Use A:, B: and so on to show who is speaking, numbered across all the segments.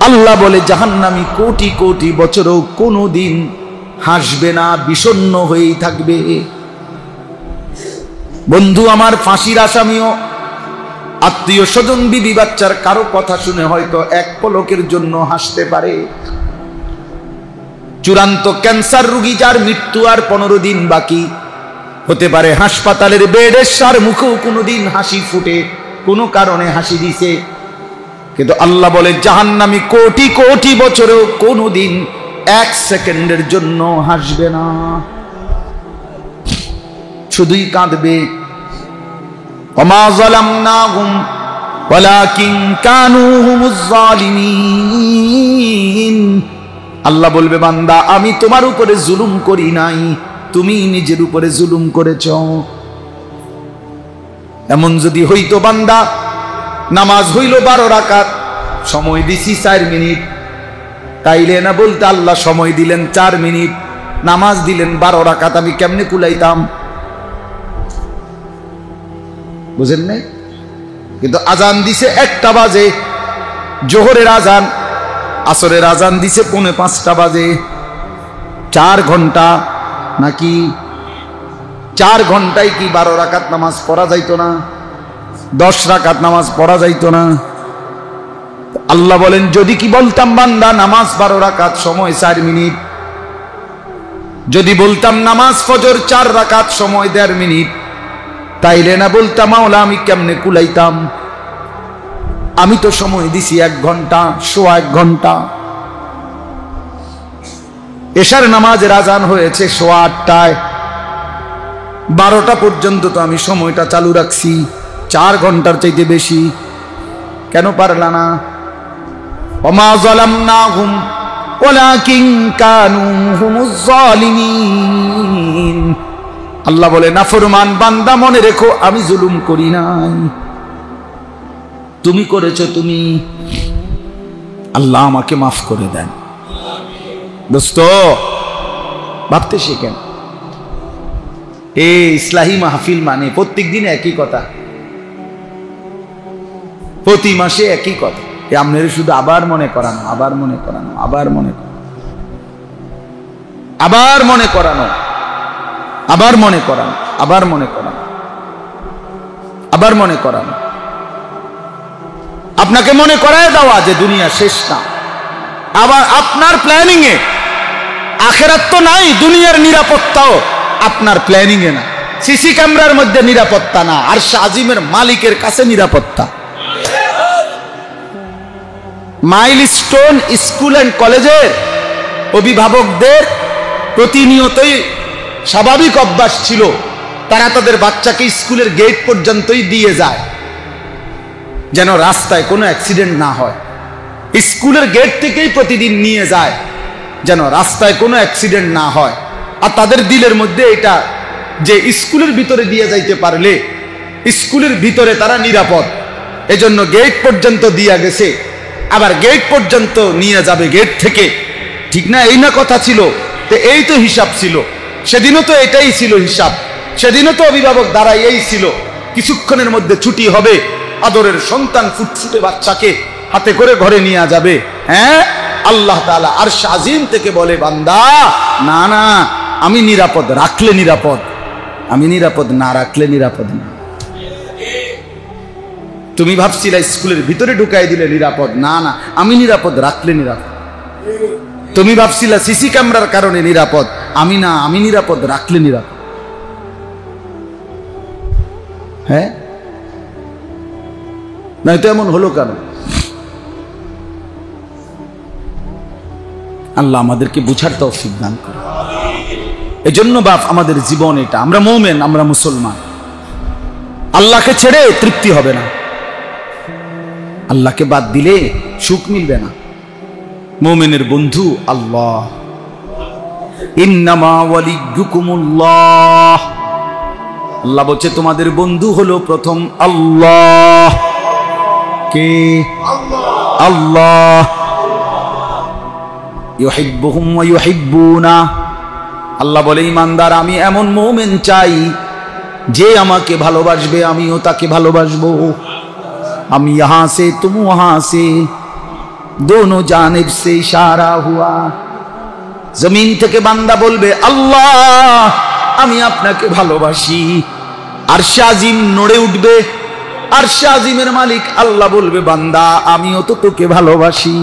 A: আল্লাহ বলে জাহান্নামী কোটি কোটি বছরও কোনোদিন হাসবে না, বিষণ্ণ হয়েই থাকবে। বন্ধু আমার, ফাঁসির আসামিও আত্মীয় স্বজন বিবি বাচ্চার কারো কথা শুনে হয়তো এক পলকের জন্য হাসতে পারে। চূড়ান্ত ক্যান্সার রোগী যার মৃত্যু আর 15 দিন বাকি, হতে পারে হাসপাতালের বেডের সার মুখেও কোনোদিন হাসি ফুটে, কোনো কারণে হাসি দিছে। কিন্তু আল্লাহ বলে জাহান্নামী কোটি কোটি বছরেও কোনোদিন 1 সেকেন্ডের জন্য হাসবে না, শুধুই কাঁদবে। ওমা যালামনাহুম ওয়ালাকিন কানু হুমুজ জালিমিন। আল্লাহ বলবে বান্দা, আমি তোমার উপরে জুলুম করি নাই, তুমি নিজের উপরে জুলুম করেছ। এমন যদি হইতো বান্দা, নামাজ হইল 12 রাকাত, সময় দিছি 4 মিনিট, তাইলে না বলতে আল্লাহ সময় দিলেন 4 মিনিট, নামাজ দিলেন 12 রাকাত, আমি কেমনে কুলাইতাম? বুঝেন নাই? কিন্তু আজান দিছে 1টা বাজে, জোহরের আজান, আসরের আজান দিছে 4:45 বাজে, 4 ঘন্টা নাকি 4 ঘন্টায় কি 12 রাকাত নামাজ পড়া যাইতো না? 10 রাকাত নামাজ পড়া যাইতো না? আল্লাহ বলেন যদি কি বলতাম বান্দা নামাজ 12 রাকাত, সময় 4 মিনিট, যদি বলতাম নামাজ ফজর 4 রাকাত, সময় 1.5 মিনিট, তাইলে না বলতাম মাওলা আমি কেমনে কুলাইতাম? আমি তো সময় দিছি 1 ঘন্টা, 1.25 ঘন্টা। এশার নামাজের আজান হয়েছে 8:15টায়, 12টা পর্যন্ত তো আমি সময়টা চালু রাখছি, 4 ঘন্টার চাইতে বেশি। কেন পারলা না? ওমা যালামনাহুম ওয়ালাকিন কানু হুমুজ জালিমিন। আল্লাহ বলে নাফরমান বান্দা মনে রেখো আমি জুলুম করি নাই, তুমি করেছো। তুমি, আল্লাহ আমাকে মাফ করে দেন। দোস্ত ভাবতে শিখেন, এই ইসলাহি মাহফিল মানে প্রত্যেক দিন একই কথা, প্রতি মাসে একই কথা। আপনারা শুধু আবার মনে করানো, আবার মনে করানো, আবার মনে করানো, আবার মনে করানো, আবার মনে করানো, আবার মনে করানো, আবার মনে করানো। আপনাকে মনে করায় দেওয়া যে দুনিয়া শেষ না। আবার আপনার প্ল্যানিং এ আখিরাত তো নাই, দুনিয়ার নিরাপত্তাও আপনার প্ল্যানিং এ না। সিসি ক্যামেরার মধ্যে নিরাপত্তা না, আরশ আজিমের মালিকের কাছে নিরাপত্তা। মাইলস্টোন স্কুল এন্ড কলেজের অভিভাবকদের প্রতিনিয়তই স্বাভাবিক অভ্যাস ছিল, তারা তাদের বাচ্চাকে স্কুলের গেট পর্যন্তই দিয়ে যায় যেন রাস্তায় কোনো অ্যাক্সিডেন্ট না হয়। স্কুলের গেট থেকেই প্রতিদিন নিয়ে যায় যেন রাস্তায় কোনো অ্যাক্সিডেন্ট না হয়। আর তাদের দিলের মধ্যে এটা যে স্কুলের ভিতরে দিয়ে যাইতে পারলে স্কুলের ভিতরে তারা নিরাপদ, এজন্য গেট পর্যন্ত দিয়া গেছে, আবার গেট পর্যন্ত নিয়ে যাবে গেট থেকে। ঠিক না? এই না কথা ছিল? তো এই তো হিসাব ছিল, সেদিনও তো এটাই ছিল হিসাব, সেদিনও তো অভিভাবক দাঁড়াই এই ছিল। কিছুক্ষণের মধ্যে ছুটি হবে, আদরের সন্তান ফুটফুটে বাচ্চাকে হাতে করে ঘরে নিয়ে যাবে। হ্যাঁ, আল্লাহ তাআলা আরশ আজিম থেকে বলে বান্দা না না, আমি নিরাপদ রাখলে নিরাপদ, আমি নিরাপদ না রাখলে নিরাপদ না। তুমি ভাবছিলা স্কুলের ভিতরে ঢুকাই দিলে নিরাপদ, না না, আমি নিরাপদ রাখলে নিরাপদ। তুমি ভাবছিলা সিসি ক্যামেরার কারণে নিরাপদ, আমি না, আমি নিরাপদ রাখলে নিরাপদ। হ্যাঁ, নয়তো এমন হলো কেন? আল্লাহ আমাদেরকে বুঝার তৌফিক দান করে। এজন্য বাপ আমাদের জীবন এটা, আমরা মুমিন, আমরা মুসলমান। আল্লাহকে ছেড়ে তৃপ্তি হবে না, আল্লাহকে বাদ দিলে সুখ মিলবে না। মুমিনের বন্ধু আল্লাহ। ইন্নামা ওয়ালিয়ুকুমুল্লাহ, আল্লাহ বলছে তোমাদের বন্ধু হলো প্রথম আল্লাহ। কে? আল্লাহ। ইউহিব্বুহুম ওয়া ইউহিব্বুনা, আল্লাহ বলে ঈমানদার আমি এমন মুমিন চাই যে আমাকে ভালোবাসবে, আমিও তাকে ভালোবাসবো। আমি ইহাঁ সে তুম ওয়াহাঁ সে, दोनों जानिब से इशारा हुआ। जमीन থেকে বান্দা বলবে আল্লাহ আমি আপনাকে ভালোবাসি। আরশে আজিম নড়ে উঠবে। আরশে আজিমের মালিক আল্লাহ বলবে বান্দা আমিও তো তোকে ভালোবাসি।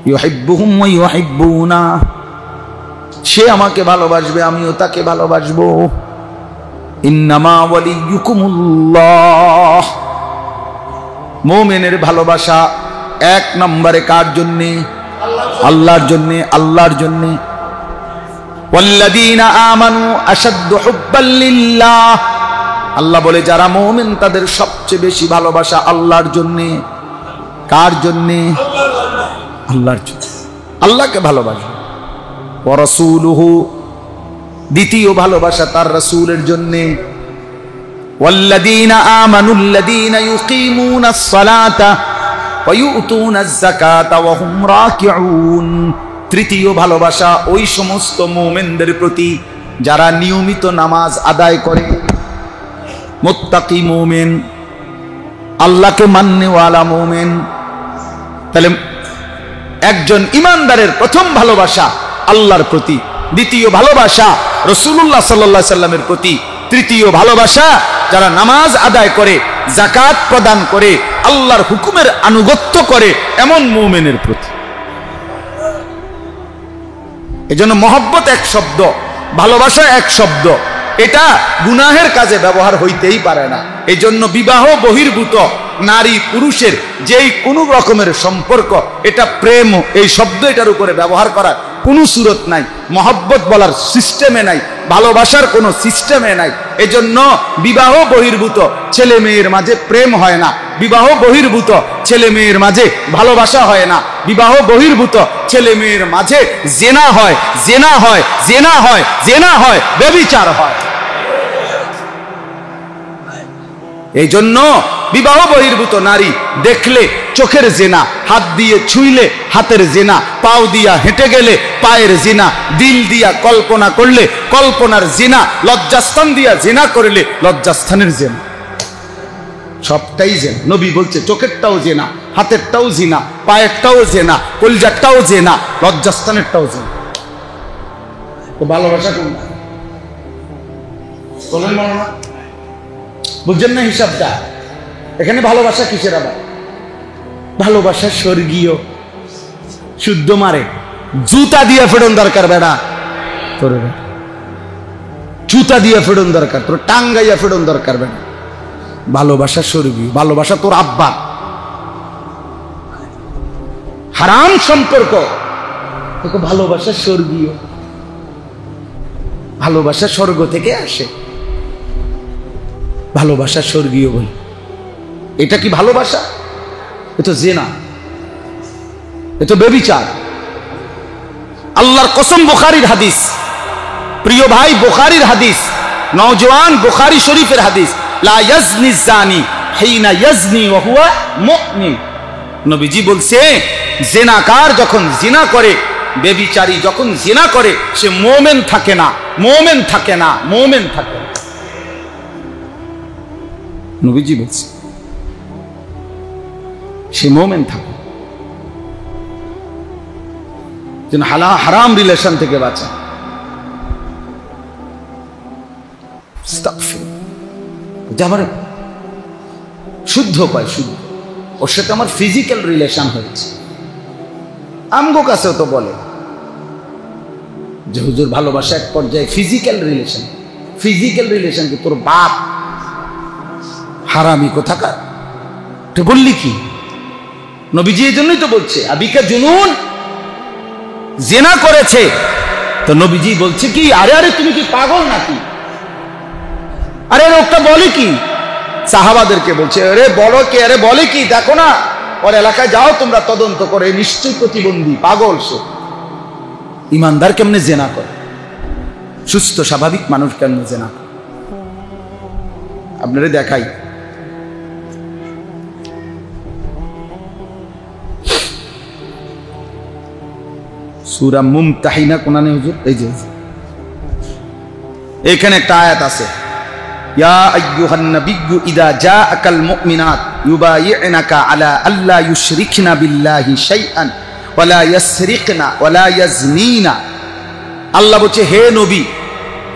A: ইউহিব্বুহুম ওয়া ইউহিব্বুনা, সে আমাকে ভালোবাসবে আমিও তাকে ভালোবাসবো। ইন্নামা ওয়ালিয়ুকুমুল্লাহ, মুমিনের ভালোবাসা এক নম্বরে কার জন্য? আল্লাহর জন্য। আল্লাহর জন্য। ওয়াল্লাযীনা আমানু আশাদ্দু হুব্বাল লিল্লাহ, আল্লাহ বলে যারা মুমিন তাদের সবচেয়ে বেশি ভালোবাসা আল্লাহর জন্য। কার জন্য? আল্লাহর জন্য। আল্লাহকে ভালোবাসবে। ওয়া রাসূলুহু, দ্বিতীয় ভালোবাসা তার রাসূলের জন্য। ওয়াল্লাযীনা আমানুল্লাযীনা ইউকিমুনাস সালাতা ওয়া ইউতুনাজ যাকাতা ওয়া হুম রাকিউন, তৃতীয় ভালোবাসা ওই সমস্ত মুমিনদের প্রতি যারা নিয়মিত নামাজ আদায় করে। মুত্তাকি মুমিন, আল্লাহকে মাননেওয়ালা মুমিন। তাহলে একজন ইমানদারের প্রথম ভালোবাসা আল্লাহর প্রতি, দ্বিতীয় ভালোবাসা রাসূলুল্লাহ সাল্লাল্লাহু আলাইহি সাল্লামের প্রতি, তৃতীয় ভালোবাসা যারা নামাজ আদায় করে, যাকাত প্রদান করে, আল্লাহর হুকুমের আনুগত্য করে এমন মুমিনের প্রতি। এজন্য মহব্বত এক শব্দ, ভালোবাসা এক শব্দ, এটা গুনাহের কাজে ব্যবহার হইতেই পারে না। এজন্য বিবাহ বহির্ভূত নারী পুরুষের যেই কোনো রকমের সম্পর্ক, এটা প্রেম এই শব্দ এটার উপরে ব্যবহার করার কোনো সুরত নাই, মহব্বত বলার সিস্টেমে নাই, ভালোবাসার কোনো সিস্টেমে নাই। এজন্য বিবাহ বহির্ভূত ছেলে মেয়ের মাঝে প্রেম হয় না, বিবাহ বহির্ভূত ছেলে মেয়ের মাঝে ভালোবাসা হয় না, বিবাহ বহির্ভূত ছেলে মেয়ের মাঝে জেনা হয়, জেনা হয়, জেনা হয়, জেনা হয়, ব্যভিচার হয়। এই জন্য বিবাহ বহির্ভূত নারী দেখলে চোখের জেনা, হাত দিয়ে ছুঁইলে হাতের জেনা, পাও দিয়া হেঁটে গেলে পায়ের জেনা, দিল দিয়া কল্পনা করলে কল্পনার জেনা, লজ্জাস্থান দিয়া জেনা করলে লজ্জাস্থানের জেনা, সবটাই জেনা। নবী বলছে চোখেরটাও জেনা, হাতেরটাও জেনা, পায়েরটাও জেনা, কলজারটাও জেনা, লজ্জাস্থানেরটাও জেনা। তো ভালোবাসা কোনটা? বলেন মাওলানা, বুঝছেন না হিসাবটা? এখানে ভালোবাসা কিসের? আবার ভালোবাসা স্বর্গীয়, শুদ্ধ মারে, জুতা দিয়ে ফেরন দরকার বেড়া তোর, জুতা দিয়ে ফেরন দরকার তোর, টাঙ্গাইয়া ফেরন দরকার বেড়া। ভালোবাসা স্বর্গীয়, ভালোবাসা তোর আব্বা। হারাম সম্পর্ক ভালোবাসা স্বর্গীয়, ভালোবাসা স্বর্গ থেকে আসে, ভালোবাসা স্বর্গীয় বলে। এটা কি ভালোবাসা? এ তো জেনা, এ তো ব্যভিচার। আল্লাহর কসম, বুখারীর হাদিস, প্রিয় ভাই বুখারীর হাদিস, নওজওয়ান বুখারী শরীফের হাদিস, লা ইয়াজনি জানি হিনা ইয়াজনি ওয়া হুয়া মুমিন। নবীজি বলছে জিনাকার যখন জিনা করে, ব্যভিচারী যখন জিনা করে, সে মুমিন থাকে না, মুমিন থাকে না, মুমিন থাকে না। নবীজি বলছে সে মুমিন থাকে। যেন হারাম রিলেশন থেকে বাঁচা। আমার শুদ্ধ পায়, শুদ্ধ, ওর সাথে আমার ফিজিক্যাল রিলেশন হয়েছে। আমগো কাছেও তো বলে যে হুজুর ভালোবাসা এক পর্যায়ে ফিজিক্যাল রিলেশন। ফিজিক্যাল রিলেশন কি? তোর বাপ হারামি কোথাকার, তো বললি কি? নবীজি এই জন্যই তো বলছে আবিকা জুনুন, জেনা করেছে। তো নবীজি বলছে কি, আরে আরে তুমি কি পাগল নাকি? আরে লোকটা বলে কি? সাহাবাদেরকে বলছে, আরে বড় কে, আরে বলে কি? দেখো না ওর এলাকায় যাও তোমরা, তদন্ত করে, নিশ্চয়ই প্রতিবন্ধী, পাগল সে। ইমানদার কেমনে জেনা করে? সুস্থ স্বাভাবিক মানুষ কেমনে জেনা করে? আপনারা দেখাই। সূরা মুমতাহিনা কোনানে হুজুর? এই যে এখানে একটা আয়াত আছে, ইয়া আইয়ুহান নাবিয়্যু ইযা জাআকাল মুমিনাত ইউবাইউনাকা আলা আল্লা ইউশরিকনা বিল্লাহি শাইআন ওয়ালা ইয়াসরিকনা ওয়ালা ইয়াজনিনা। আল্লাহ বলছে, হে নবী,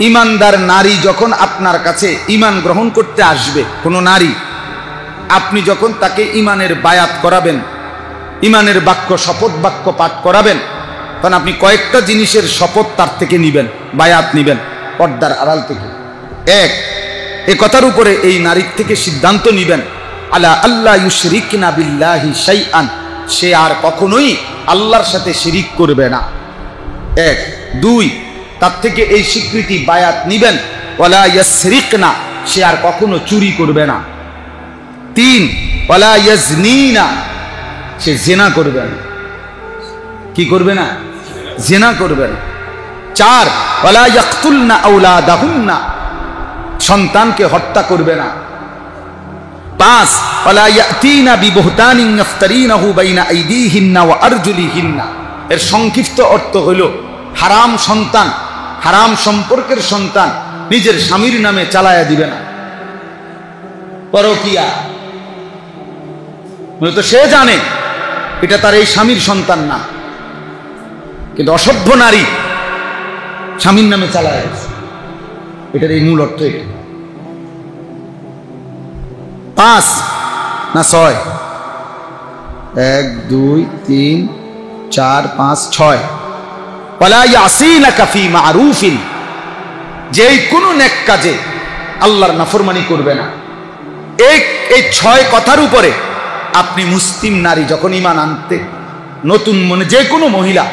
A: ঈমানদার নারী যখন আপনার কাছে ঈমান গ্রহণ করতে আসবে, কোন নারী, আপনি যখন তাকে ঈমানের বায়াত করাবেন, ঈমানের বাক্য, শপথ বাক্য পাঠ করাবেন, তখন আপনি কয়েকটা জিনিসের শপথ তার থেকে নিবেন, বায়াত নিবেন পর্দার আড়াল থেকে। এক, এ কথার উপরে এই নারীর থেকে সিদ্ধান্ত নিবেন, আলা আল্লাহ ইউশরিকনা বিল্লাহি শাইআন, সে আর কখনোই আল্লাহর সাথে শিরিক করবে না। এক। দুই, তার থেকে এই স্বীকৃতি বায়াত নিবেন, ওয়ালা ইয়াসরিকনা, সে আর কখনো চুরি করবে না। তিন, ওয়ালা ইয়াজনিনা, সে জিনা করবে না। কি করবে না? জিনা করবে না। চার, ওয়ালা ইয়াকতুলনা আওলাদাহুন্না, সন্তানকে হত্যা করবে না। পাঁচ, ওয়ালা ইয়াতিনা বিবুহতানিন ইফতারিনাহু বাইনা আইদিহিন্না ওয়া আরজুলিহিন্না। এর সংক্ষিপ্ত অর্থ হলো হারাম সন্তান, হারাম সম্পর্কের সন্তান নিজের স্বামীর নামে চালায়া দিবে না। পরকিয়া, মূলত সে জানে এটা তার এই স্বামীর সন্তান না, কিন্তু অসভ্য নারী স্বামীর নামে চালায়, এটার এই মূল অর্থ এটা। পাঁচ না ছয়? এক, দুই, তিন, চার, পাঁচ, ছয়। ওয়ালা ইয়াসিনাকা ফি মারুফিন, যেই কোনো নেক কাজে আল্লাহর নাফরমানি করবে না। এই ছয় কথার উপরে আপনি মুসলিম নারী যখন ঈমান আনতে নতুন, মনে যে কোনো মহিলা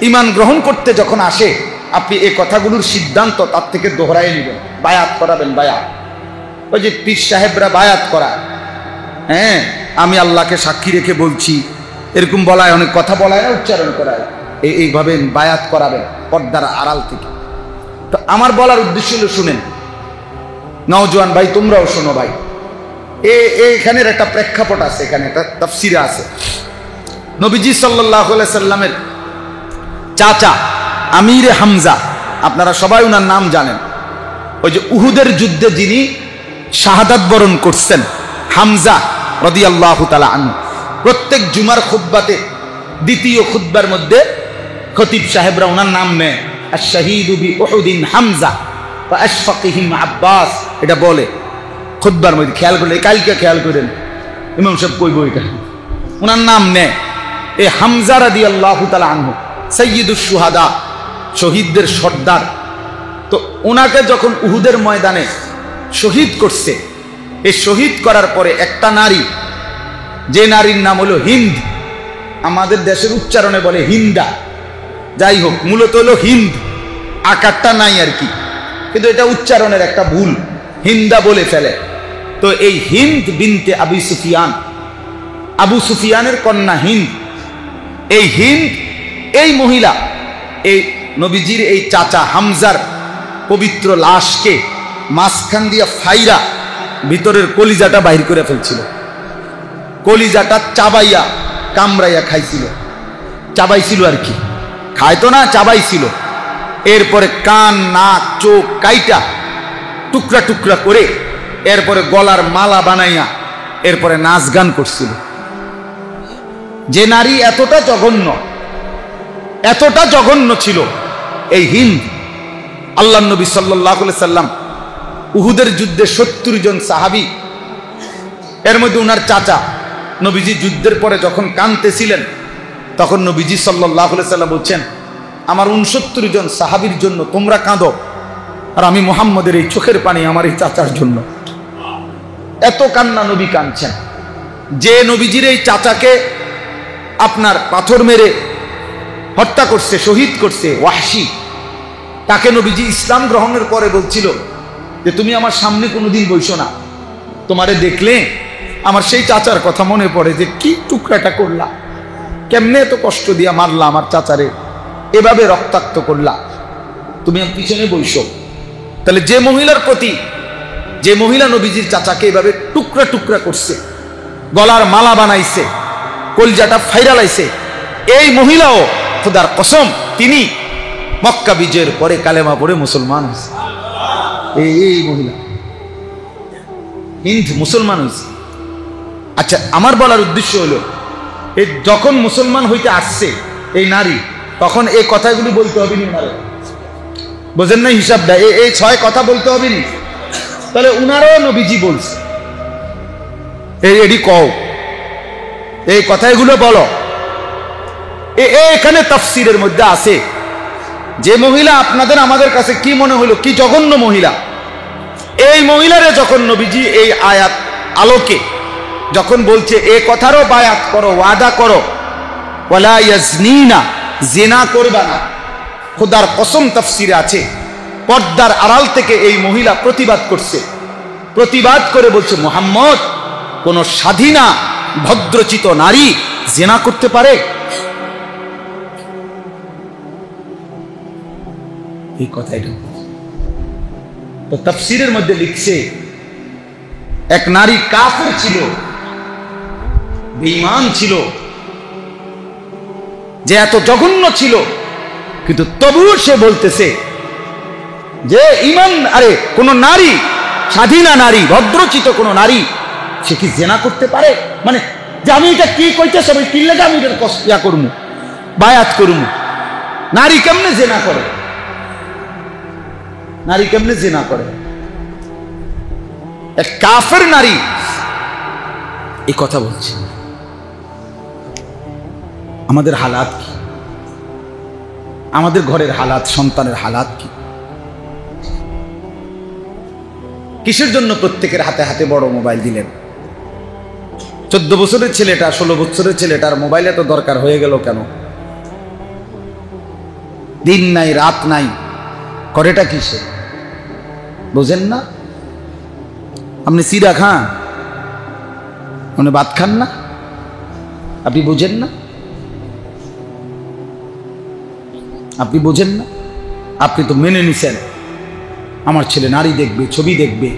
A: ঈমান গ্রহণ করতে যখন আসে, আপনি এই কথাগুলোর সিদ্ধান্ত তার থেকে দোহরায় নেবেন, বায়াত করাবেন। বায়াত, ওই যে পীর সাহেবরা বায়াত করা, হ্যাঁ, আমি আল্লাহকে সাক্ষী রেখে বলছি, এরকম বলায়, অনেক কথা বলায় না, উচ্চারণ করায়, এইভাবে বায়াত করাবেন পর্দার আড়াল থেকে। তো আমার বলার উদ্দেশ্য হলো, শুনেন নওজোয়ান ভাই, তোমরাও শোনো ভাই, এখানের একটা প্রেক্ষাপট আছে, এখানে একটা তাফসিরে আছে। নবীজি সাল্লাল্লাহু আলাইহি সাল্লামের চাচা আমিরে হামজা, আপনারা সবাই ওনার নাম জানেন, ওই যে উহুদের যুদ্ধে যিনি শাহাদাত বরণ করছেন, হামজা রাদিয়াল্লাহু তাআলা আনহু। প্রত্যেক জুমার খুতবাতে, দ্বিতীয় খুতবার মধ্যে খতিব সাহেবরা ওনার নাম নেয়, আশ-শাহীদু বি উহুদিন হামজা ওয়া আশফাকিহিম আব্বাস, এটা বলে খুতবার মধ্যে। খেয়াল করলে, কালকে খেয়াল করেন, ইমাম সাহেব কইব এটা, ওনার নাম নেয়। এই হামজা রাদিয়াল্লাহু তাআলা আনহু সাইয়্যিদুশ শুহাদা, শহীদদের সর্দার। তো ওনাকে যখন উহুদের ময়দানে শহীদ করছে, এই শহীদ করার পরে একটা নারী, যে নারীর নাম হলো হিন্দ, আমাদের দেশের উচ্চারণে বলে হিন্দা, যাই হোক মূলত হলো হিন্দ, আকারটা নাই আর কি, কিন্তু এটা উচ্চারণের একটা ভুল, হিন্দা বলে ফেলে। তো এই হিন্দ বিনতে আবু সুফিয়ান, আবু সুফিয়ানের কন্যা হিন্দ, এই হিন্দ, এই মহিলা এই নবীজির এই চাচা হামজার পবিত্র লাশকে মাঝখান দিয়া ফাইরা ভিতরের কলিজাটা বাহির করে ফেলছিল, কলিজাটা চাবাইয়া কামড়াইয়া খাইছিল, চাবাইছিল আর কি, খাইতো না, চাবাইছিল। এরপরে কান, নাক, চোখ কাইটা টুকরা টুকরা করে এরপরে গলার মালা বানাইয়া এরপরে নাচ গান করছিল। যে নারী এতটা জঘন্য ছিল এই হিন্দ, আল্লাহ নবী সাল্লাল্লাহু আলাইহি সাল্লাম উহুদের যুদ্ধে 70 জন সাহাবী, এর মধ্যে উনার চাচা নবীজি যুদ্ধের পরে যখন কাঁদতেছিলেন, তখন নবীজি সাল্লাল্লাহু আলাইহি সাল্লাম বলছেন, আমার 69 জন সাহাবীর জন্য তোমরা কাঁদো, আর আমি মুহাম্মদের এই চোখের পানি আমার এই চাচার জন্য। এত কান্না নবী কাঁদছেন। যে নবীজির এই চাচাকে আপনার পাথর মেরে হত্যা করছে, শহীদ করছে, ওয়াহশী, তাকে নবীজি ইসলাম গ্রহণের পরে বলছিল যে তুমি আমার সামনে কোনোদিন বইসো না, তোমারে দেখলে আমার সেই চাচার কথা মনে পড়ে, যে কি টুকরাটা করলা, কেমনে এত কষ্ট দিয়া মারলা আমার চাচারে, এভাবে রক্তাক্ত করলা, তুমি আমার পিছনে বইসো। তাহলে যে মহিলার প্রতি, যে মহিলা নবীজির চাচাকে এভাবে টুকরা টুকরা করছে, গলার মালা বানাইছে, কলজাটা ফাইরালাইছে, এই মহিলাও খোদার কসম তিনি মক্কা বিজয়ের পরে কালেমা পড়ে মুসলমান হয়েছে। এই মহিলা হিন্দ মুসলমান হয়েছে। আচ্ছা, আমার বলার উদ্দেশ্য হলো এই যখন মুসলমান হইতে আসছে এই নারী, তখন এই কথাগুলি বলতে হবে নি উনারে? বোঝেন না হিসাবটা? এই 6 কথা বলতে হবে নি? তাহলে উনারও নবীজি বলছে এডি কও, এই কথাগুলো বলো। এখানে তাফসীরের মধ্যে আছে যে মহিলা আপনাদের আমাদের কাছে কি মনে হলো কি জঘন্য মহিলা, এই মহিলারে যখন নবীজি এই আয়াত আলোকে যখন বলছে এই কথারও বায়াত করো, ওয়াদা করো, ওয়ালা ইয়াজনিনা, জিনা করবা না, খোদার কসম তাফসীরে আছে পর্দার আড়াল থেকে এই মহিলা প্রতিবাদ করছে, প্রতিবাদ করে বলছে মুহাম্মদ কোন স্বাধীনা ভদ্রচিত নারী জিনা করতে পারে? এই কথাটা তো তাফসীরের মধ্যে লিখছে এক নারী কাফের ছিল, বেঈমান ছিল, যে এত জঘন্য ছিল, কিন্তু তবুও সে বলতেছে যে ঈমান, আরে কোন নারী, স্বাধীনা নারী, ভদ্রচিত কোন নারী সে কি জিনা করতে পারে? মানে যে আমি এটা কি কইতেছি, আমি কি লাগে আমি এটার কষ্টিয়া করবো, বায়াত করবো? নারী কেমনে জিনা করে? নারী কেমনে জিনা করে? এক কাফের নারী এই কথা বলছে। আমাদের হালাত কি? আমাদের ঘরের হালাত, সন্তানের হালাত কি? কিসের জন্য প্রত্যেকের হাতে হাতে বড় মোবাইল দিলেন? 14 বছরের ছেলেটা, 16 বছরের ছেলেটার মোবাইল এত দরকার হয়ে গেল কেন? দিন নাই রাত নাই, করেটা কিসে? বোঝেন না? আপনি সিরা খান, মানে ভাত খান না? আপনি বোঝেন না? আপনি বোঝেন না? আপনি তো মেনে নিছেন আমার ছেলে নারী দেখবে, ছবি দেখবে,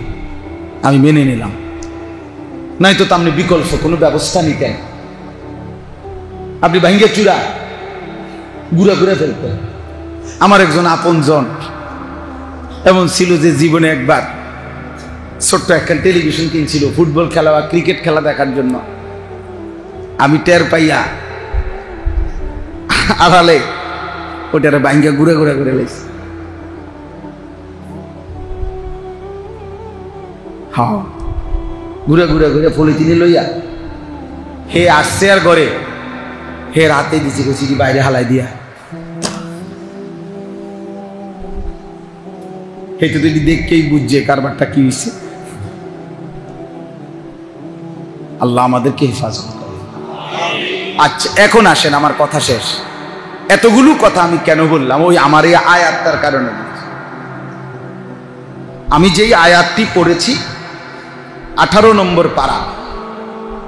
A: আমি মেনে নিলাম, নাই তো আপনি বিকল্প কোনো ব্যবস্থা নিতেন। আপনি ভাঙ্গে চূড়া গুড়া গুড়া ফেলতেন। আমার একজন আপনজন এমন ছিল যে জীবনে একবার ছোট্ট একটা টেলিভিশন কিনছিল ফুটবল খেলা বা ক্রিকেট খেলা দেখার জন্য। আমি টের পাইয়া আড়ালে ওটারে ভাঙ্গা ঘুরে ঘুরে ঘুরে লেছি। হ্যাঁ, ঘুরে ঘুরে ঘুরে পলিথিনে লইয়া হে আসছে আর ঘরে হে রাতে দিছি কচি বাইরে হালাই দিয়া। হে তো যদি দেখকেই বুঝছে কারবারটা কি হয়েছে। আল্লাহ আমাদেরকে হেফাজত করে। আচ্ছা, এখন আসেন, আমার কথা শেষ। এতগুলো কথা আমি কেন বললাম? ওই আমার এই আয়াতটার কারণে। আমি যেই আয়াতটি পড়েছি 18 নম্বর পারা,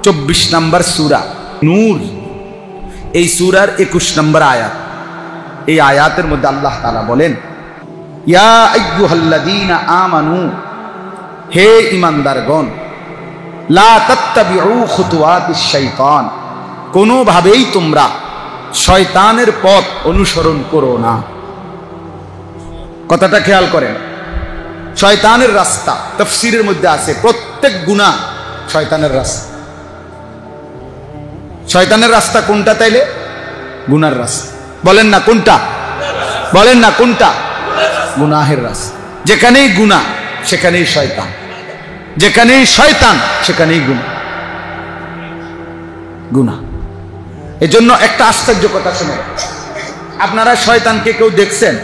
A: 24 নম্বর সূরা নূর, এই সূরার 21 নম্বর আয়াত। এই আয়াতের মধ্যে আল্লাহ তাআলা বলেন, ইয়া আইয়ুহাল্লাযীনা আমানু, হে ঈমানদারগণ, লা তাত্তাবিউ খুতুওয়াতিশ শাইতান, কোনোভাবেই তোমরা শয়তানের পথ অনুসরণ করো না। কথাটা খেয়াল করেন, শয়তানের রাস্তা তাফসীরের মধ্যে আছে প্রত্যেক গুনাহ শয়তানের রাস্তা। শয়তানের রাস্তা কোনটা তাইলে? গুনার রাস্তা। বলেন না কোনটা? বলেন না কোনটা? গুনাহের রাস্তা। যেখানেই গুনাহ সেখানেই শয়তান, যেখানেই শয়তান সেখানেই গুনাহ। গুনাহ। এজন্য একটা আশ্চর্য কথা শুনে, আপনারা শয়তানকে কেউ দেখছেন?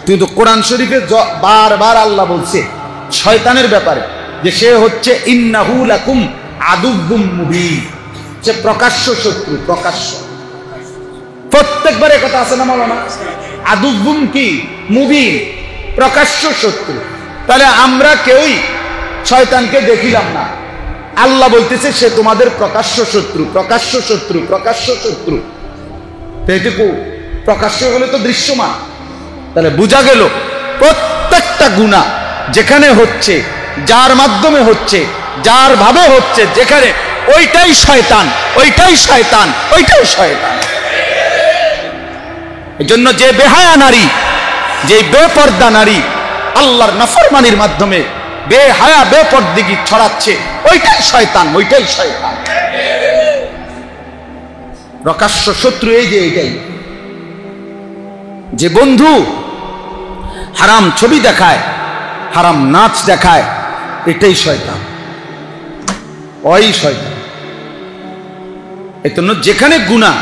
A: কিন্তু কোরআন শরীফে বারবার আল্লাহ বলছে শয়তানের ব্যাপারে যে সে হচ্ছে ইন্নাহু লাকুম আদুব্বুম মুবিন, সে প্রকাশ্য শত্রু। প্রকাশ্য, প্রত্যেকবারে কথা আছে না মাওলানা? আদুব্বুম কি? মুবিন, প্রকাশ্য শত্রু। তাহলে আমরা কেউই শয়তানকে দেখিলাম না, আল্লাহ বলতেছে সে তোমাদের প্রকাশ্য শত্রু। প্রকাশ্য শত্রু, প্রকাশ্য শত্রু। এইটুকু প্রকাশ্য হলে তো দৃশ্যমান। তাহলে বোঝা গেল প্রত্যেকটা গুনাহ যেখানে হচ্ছে, যার মাধ্যমে হচ্ছে, যার ভাবে হচ্ছে, যেখানে, ওইটাই শয়তান, ওইটাই শয়তান, ওইটাই শয়তান। এজন্য যে বেহায়া নারী, যে বেপর্দা নারী আল্লাহর নাফরমানির মাধ্যমে বেহায়া বেপরদিগি ছড়াচ্ছে, ওইটাই শয়তান, ওইটাই শয়তান। প্রকাশ্য শত্রু এই যে এটাই, যে বন্ধু হারাম ছবি দেখায়, হারাম নাচ দেখায়, এটাই শয়তান, ওই শয়তান। এজন্য যেখানে গুনাহ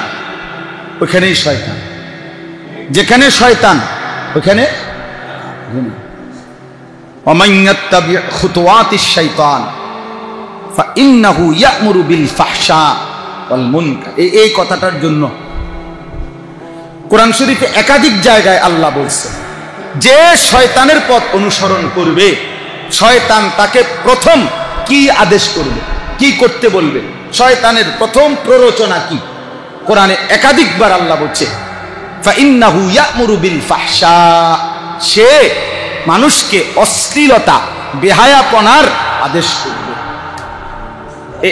A: ওখানেই শয়তান, যেখানে শয়তান ওখানে গুনাহ। ওমান ইয়াত্তাবি খুতুওয়াতিশ শাইতান ফাইন্নাহু ইয়া'মুরু বিল ফাহশা ওয়াল মুনকার। এই কথাটার জন্য কোরআন শরীফে একাধিক জায়গায় আল্লাহ বলছেন, যে শয়তানের পথ অনুসরণ করবে, শয়তান তাকে প্রথম কি আদেশ করবে, কি করতে বলবে, শয়তানের প্রথম প্ররোচনা কি? কোরআনে একাধিকবার আল্লাহ বলছে ফাইন্নাহু ইয়া'মুরু বিল ফাহশা, সে মানুষকে অশ্লীলতা বেহায়াপনার আদেশ করবে।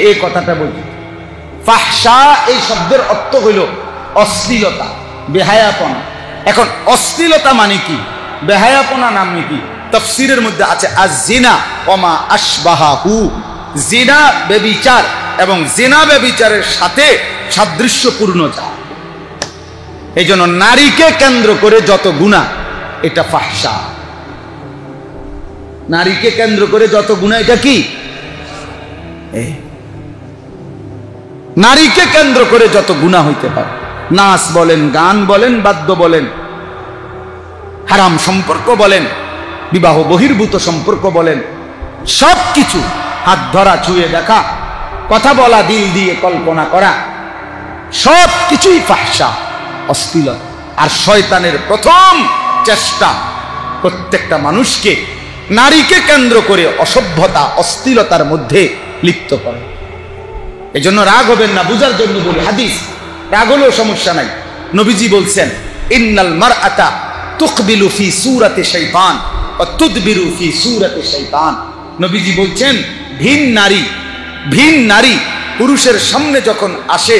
A: এই কথাটা বলছে। ফাহশা এই শব্দের অর্থ হইল অশ্লীলতা, বেহায়াপনা। এখন অশ্লীলতা মানে কি, বেহায়াপনা নাম কি? তাফসীরের মধ্যে আছে আয-যিনা ওয়া মা আশবাহাহু, জিনা ব্যভিচার এবং জিনা ব্যভিচারের সাথে সাদৃশ্যপূর্ণ যা। এই জন্য নারীকে কেন্দ্র করে যত গুনাহ এটা ফাহশা, নারীকে কেন্দ্র করে যত গুনাহ এটা কি? নারীকে কেন্দ্র করে যত গুনাহ হইতে পারে, নাচ বলেন, গান বলেন, বাদ্য বলেন, হারাম সম্পর্ক বলেন, বিবাহ বহির্ভূত সম্পর্ক বলেন, সবকিছু, হাত ধরা, ছুঁয়ে দেখা, কথা বলা, দিল দিয়ে কল্পনা করা, সবকিছুই ফাহশা, অশ্লীলতা। আর শয়তানের প্রথম চেষ্টা প্রত্যেকটা মানুষকে নারীকে কেন্দ্র করে অসভ্যতা, অশ্লীলতার মধ্যে লিপ্ত করে। এই জন্য রাগ হবেন না, বুঝার জন্য বলি, হাদিস, রাগ হলেও সমস্যা নাই। নবীজি বলছেন ইন্নাল মারআতা তুকবিলু ফি সূরাতি শাইতান ওয়া তুদবিরু ফি সূরাতি শাইতান। নবীজি বলছেন ভিন নারী পুরুষের সামনে যখন আসে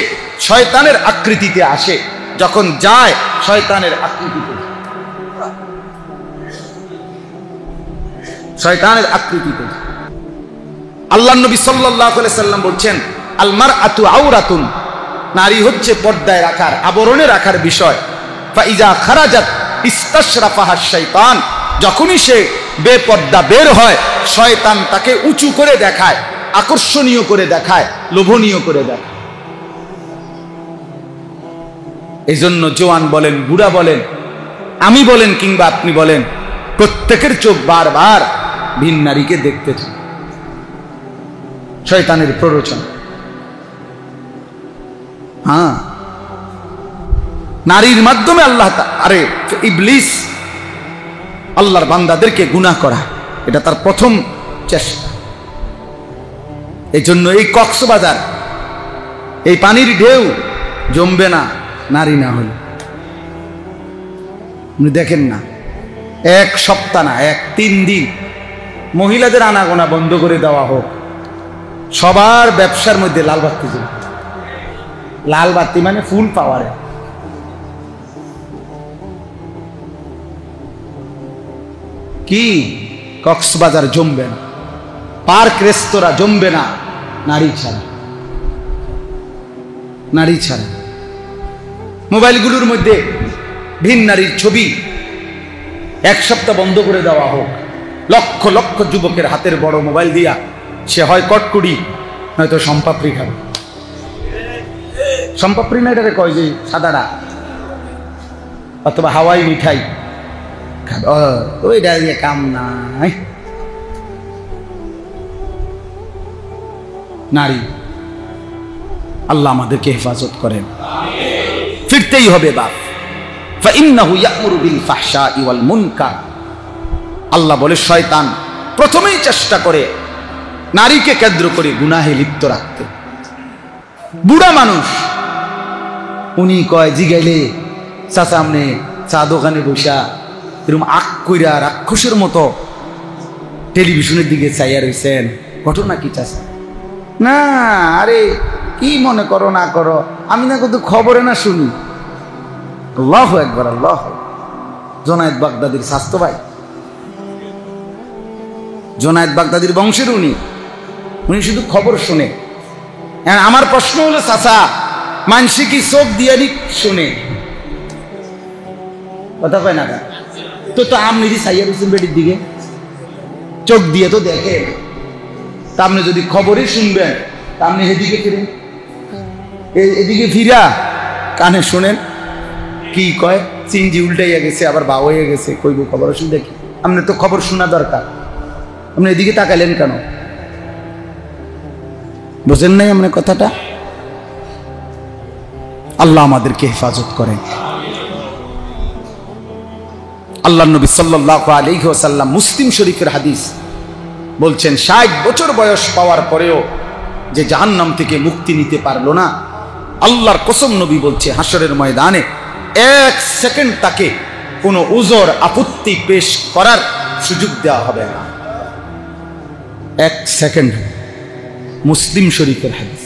A: শয়তানের আকৃতিতে আসে, যখন যায় শয়তানের আকৃতিতে, শয়তানের আকৃতিতে। আল্লাহর নবী সাল্লাল্লাহু আলাইহি সাল্লাম বলছেন আল মারআতু আওরাতুন, নারী হচ্ছে পর্দায় রাখার, আবরণে রাখার বিষয়। ফাইজা খারাজাত ইস্তাশরাফাহা শাইতান, যখনই সে বেপর্দা বের হয় শয়তান তাকে উঁচু করে দেখায়, আকর্ষণীয় করে দেখায়, লোভনীয় করে দেখায়। এই জন্য জওয়ান বলেন, বুড়া বলেন, আমি বলেন কিংবা আপনি বলেন, প্রত্যেকের চোখ বারবার ভিন নারীকে দেখতে চায়, শয়তানের প্ররোচনা। হ্যাঁ, নারীর মাধ্যমে আল্লাহ, আরে ইবলিস আল্লাহর বান্দাদেরকে গুনাহ করা, এটা তার প্রথম চেষ্টা। এই জন্য এই কক্সবাজার, এই পানির ঢেউ জমবে না নারী না হলে। আপনি দেখেন না, এক সপ্তাহ না, 3 দিন মহিলাদের আনাগোনা বন্ধ করে দেওয়া হোক, সবার ব্যবসার মধ্যে লাল বাতি জ্বলবে। লাল বাতি মানে ফুল পাওয়ারে। কি কক্সবাজার জমবে না, পার্ক রেস্তোরাঁ জমবে না নারী ছাড়া, নারী ছাড়া। মোবাইলগুলোর মধ্যে ভিন নারীর ছবি 1 সপ্তাহ বন্ধ করে দেওয়া হোক। লক্ষ লক্ষ যুবকের হাতের বড় মোবাইল দিয়া সে হয় কটকুড়ি নয়তো সম্পাপড়ি খাবে। সম্পাপড়ি না এটাকে কয় যে সাদাটা, অথবা হাওয়াই মিঠাই খাবে, ওইটা দিয়ে কাম নাই। নারী, আল্লাহ আমাদেরকে হেফাজত করেন। ফিরতেই হবে বাপ। ফাইন্নাহু ইয়া'মুরু বিল ফাহশাই ওয়াল মুনকার। আল্লাহ বলে শয়তান প্রথমেই চেষ্টা করে নারীকে কেন্দ্র করে গুনাহে লিপ্ত রাখতে। বুড়া মানুষ উনি কয় জিগাইলে চা সামনে চা দোকানে বসা এরকম আক কইরা রাক্ষসের মতো টেলিভিশনের দিকে চাইয়া রয়েছেন, ঘটনা কি চাষা? না, আরে কি মনে করো না করো, আমি না কিন্তু খবরে না শুনি। আল্লাহু আকবার, আল্লাহ। জোনায়েদ বাগদাদির স্বাস্থ্য ভাই জোনায়েদ বাগদাদির বংশের উনি শুধু খবর শোনে। আমার প্রশ্ন হলো, চাচা মানসি কি চোখ দিয়ে শুনে? কথা কয় না তো আপনি সাইয়া রয়েছেন বেটির দিকে, চোখ দিয়ে তো দেখে। তা আপনি যদি খবরই শুনবেন তা আপনি এদিকে ফিরেন, এদিকে ফিরা কানে শোনেন কি কয়। চিনজি উল্টাইয়া গেছে, আবার বা হয়ে গেছে, কইব খবর শুনে দেখি। আপনি তো খবর শোনা দরকার, আপনি এদিকে তাকাইলেন কেন? বুঝেন নাই আপনার কথাটা? আল্লাহ আমাদেরকে হেফাজত করেন। আল্লাহ নবী সাল্লাল্লাহু আলাইহি ওয়াসাল্লাম মুসলিম শরীফের হাদিস বলছেন, 60 বছর বয়স পাওয়ার পরেও যে জাহান্নাম থেকে মুক্তি নিতে পারলো না, আল্লাহর কসম নবী বলছে হাসরের ময়দানে 1 সেকেন্ড তাকে কোনো উযর আপত্তি পেশ করার সুযোগ দেওয়া হবে না। 1 সেকেন্ড। মুসলিম শরীফের হাদিস।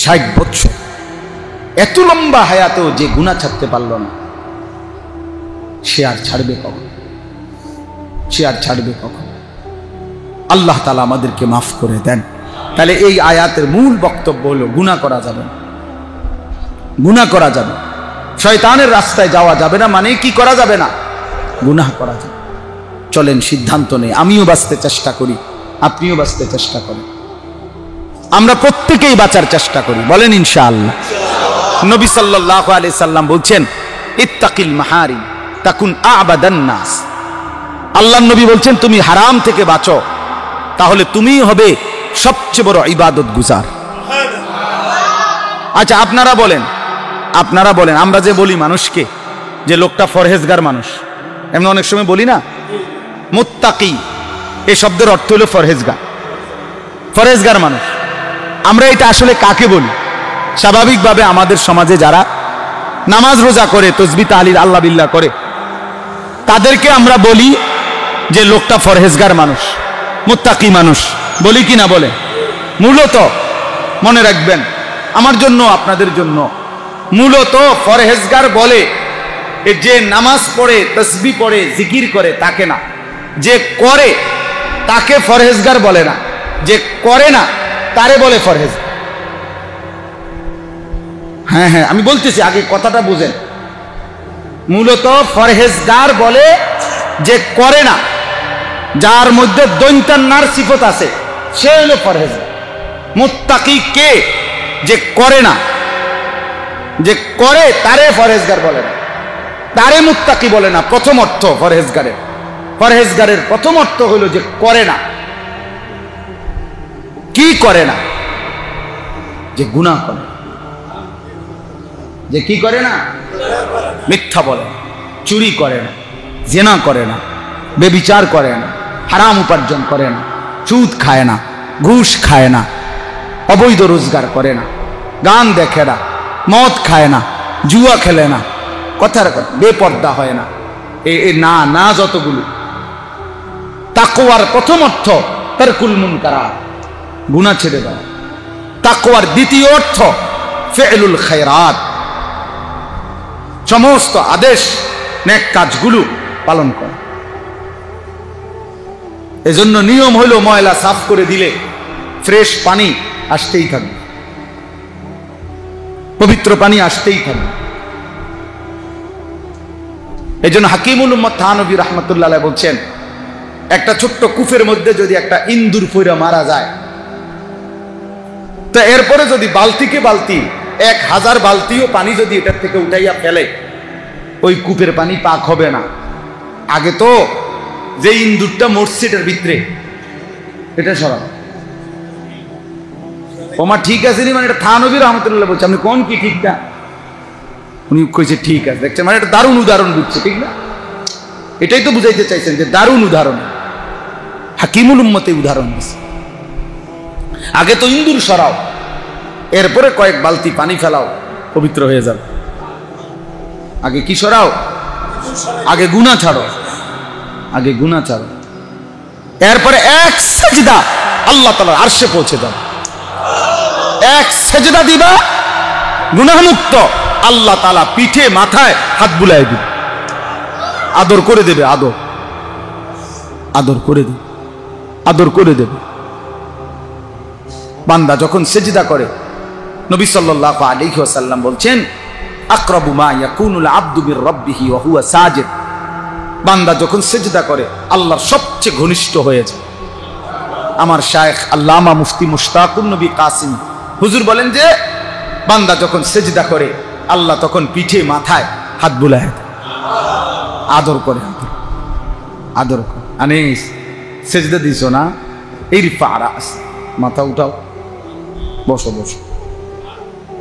A: 60 বছর, এত লম্বা হায়াতেও যে গুনাহ ছাড়তে পারল না, সে আর ছাড়বে কখন? সে আর ছাড়বে কখন? আল্লাহ তাআলা আমাদেরকে মাফ করে দেন। তাহলে এই আয়াতের মূল বক্তব্য হলো গুনাহ করা যাবে না, গুনাহ করা যাবে। শয়তানের রাস্তায় যাওয়া যাবে না, মানে কি করা যাবে না? গুনাহ করা যাবে। চলেন সিদ্ধান্ত নেই, আমিও বাঁচতে চেষ্টা করি, আপনিও বাঁচতে চেষ্টা করেন, আমরা প্রত্যেকেই বাঁচার চেষ্টা করি, বলেন ইনশাআল্লাহ। নবী সাল্লাল্লাহু আলাইহি সাল্লাম বলছেন, ইত্তাকিল মাহারিম তাকুন আবাদান নাস। আল্লাহর নবী বলছেন, তুমি হারাম থেকে বাঁচো, তাহলে তুমিই হবে সবচেয়ে বড় ইবাদত গুজার। আচ্ছা আপনারা বলেন, আমরা যে বলি মানুষকে যে লোকটা ফরহেজগার মানুষ, এমন অনেক সময় বলি না? মুত্তাকি এই শব্দের অর্থ হলো ফরহেজগার, ফরহেজগার মানুষ। আমরা এটা আসলে কাকে বলি? স্বাভাবিকভাবে আমাদের সমাজে যারা নামাজ রোজা করে, তসবিহ তাহলিল আল্লাহ বিল্লাহ করে, তাদেরকে আমরা বলি যে লোকটা ফরহেজগার মানুষ, মুত্তাকি মানুষ, বলি কি না বলে? মূলত মনে রাখবেন, আমার জন্য আপনাদের জন্য, মূলত ফরহেজগার বলে যে নামাজ পড়ে, তসবিহ পড়ে, জিকির করে তাকে না, যে করে তাকে ফরহেজগার বলে না, যে করে না তারে বলে ফরহেজগার। হ্যাঁ হ্যাঁ, আমি বলতেছি, আগে কথাটা বুঝেন। মূলত ফরহেজগার বলে যে করে না, যার মধ্যে দৈন্তান্নার সিফত আছে, সে হলো ফরহেজগার। মুত্তাকি কে? যে করে না, যে করে তারে ফরহেজগার বলে না, তারে মুত্তাকি বলে না। প্রথম অর্থ ফরহেজগারের, ফরহেজগারের প্রথম অর্থ হলো যে করে না। কি করে না? যে গুনাহ করে। যে কি করে না? মিথ্যা বলে না, চুরি করে না, জিনা করে না, বেবিচার করে না, হারাম উপার্জন করে না, সুদ খায় না, ঘুষ খায় না, অবৈধ রোজগার করে না, গান দেখে না, মদ খায় না, জুয়া খেলে না, কথার কথা বেপর্দা হয় না, না না যতগুলো। তাকওয়ার প্রথম অর্থ তারকুল মুনকারাত, গুনাহ ছেড়ে দাও। তাকওয়ার দ্বিতীয় অর্থ ফি'লুল খায়রাত, সমস্ত আদেশ নেক কাজগুলো পালন করা। এজন্য নিয়ম হলো ময়লা সাফ করে দিলে ফ্রেশ পানি আসতেই থাকবে, পবিত্র পানি আসতেই থাকবে। এজন্য হাকিমুল উম্মত থানভী রাহমাতুল্লাহ আলাইহি বলছেন, একটা ছোট্ট কূপের মধ্যে যদি একটা ইন্দুর পইরা মারা যায়, তো এরপরে যদি বালতিকে বালতি 1000 বালতিও পানি যদি এটার থেকে উঠাইয়া ফেলে, ওই কূপের পানি পাক হবে না। আগে তো যে ইন্দুরটা মসজিদের ভিতরে, এটা সরাব ওমা ঠিক আছে নি, মানে এটা থানভী রাহমাতুল্লাহ বলছে। আপনি কোন কি ঠিকটা? উনি কইছে ঠিক আছে। দেখছেন, মানে এটা দারুণ উদাহরণ বুঝছে, ঠিক না? এটাই তো বুঝাইতে চাইছেন যে দারুণ উদাহরণ। হাকিমুল উম্মতে উদাহরণ দিচ্ছে। আগে তো ইন্দুর সরাও, এরপরে কয়েক বালতি পানি ফেলাও, পবিত্র হয়ে যাবে। আগে কি সরাও? আগে গুনাহ ছাড়ো, আগে গুনাহ ছাড়ো, এরপরে এক সেজদা আল্লাহ তাআলার আরশে পৌঁছে দাও। এক সেজদা দিবা, গুনাহ মুক্ত, আল্লাহ তাআলা পিঠে মাথায় হাত বুলাই দিবে, আদর করে দেবে, আদর। আদর করে দেবে, আদর করে দেবে। বান্দা যখন সেজদা করে, নবী সাল্লাল্লাহু আলাইহি ওয়াসাল্লাম বলছেন, আকরাবু মা ইয়াকুনুল আবদু মির রাব্বিহি ওয়া হুয়া সাজিদ। বান্দা যখন সেজদা করে আল্লাহর সবচেয়ে ঘনিষ্ঠ হয়ে যায়। আমার শায়েখ আল্লামা মুফতি মুশতাকুন নবী কাসিম হুজুর বলেন যে বান্দা যখন সেজদা করে আল্লাহ তখন পিঠে মাথায় হাত বুলায় আদর করে, আদর করে। আনিস সেজদা দিছো না, ইরফা রাস, মাথা উঠাও, বসো বসো